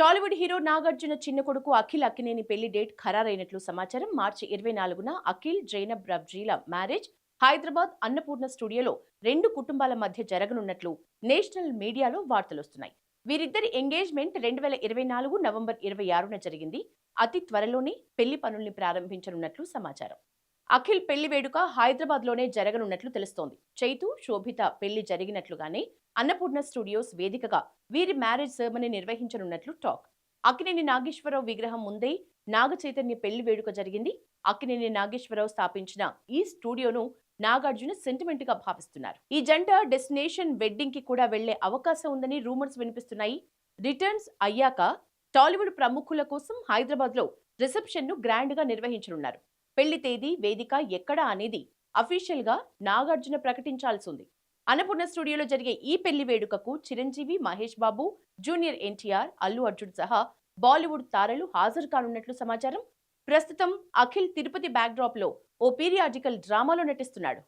Tollywood hero Nagarjuna చిన్న కొడుకు అఖిల్ అక్కినేని పెళ్లి డేట్ ఖరారైనట్లు సమాచారం. మార్చి 24న అఖిల్ జైనబ్ రబ్జీల మ్యారేజ్ హైదరాబాద్ అన్నపూర్ణ స్టూడియోలో రెండు కుటుంబాల మధ్య జరగనున్నట్లు నేషనల్ మీడియాలో వార్తలొస్తున్నాయి. వీరిద్దరి ఎంగేజ్మెంట్ 2024 నవంబర్ 26న జరిగింది. అతి త్వరలోనే పెళ్లి పనుల్ని ప్రారంభించనున్నట్లు సమాచారం. అఖిల్ పెళ్లి వేడుక హైదరాబాద్ లోనే జరగనున్నట్లు తెలుస్తోంది. చైతు శోభిత పెళ్లి జరిగినట్లుగానే అన్నపూర్ణ స్టూడియోస్ వేదికగా వీరి మ్యారేజ్ సెరమనీ నిర్వహించనున్నట్లు టాక్. అక్కినేని నాగేశ్వరరావు విగ్రహం ముందే నాగ చైతన్య పెళ్లి వేడుక జరిగింది. అక్కినేని నాగేశ్వరరావు స్థాపించిన ఈ స్టూడియోను నాగార్జున సెంటిమెంట్ గా భావిస్తున్నారు. ఈ జంట డెస్టినేషన్ వెడ్డింగ్ కి కూడా వెళ్లే అవకాశం ఉందని రూమర్స్ వినిపిస్తున్నాయి. రిటర్న్స్ అయ్యాక టాలీవుడ్ ప్రముఖుల కోసం హైదరాబాద్ లో రిసెప్షన్ ను గ్రాండ్ గా నిర్వహించనున్నారు. పెళ్లి తేదీ, వేదిక ఎక్కడా అనేది అఫీషియల్ గా నాగార్జున ప్రకటించాల్సి ఉంది. అన్నపూర్ణ స్టూడియోలో జరిగే ఈ పెళ్లి వేడుకకు చిరంజీవి, మహేష్ బాబు, జూనియర్ ఎన్టీఆర్, అల్లు అర్జున్ సహా బాలీవుడ్ తారలు హాజరు కానున్నట్లు సమాచారం. ప్రస్తుతం అఖిల్ తిరుపతి బ్యాక్ డ్రాప్ లో ఓ పీరియాడికల్ డ్రామాలో నటిస్తున్నాడు.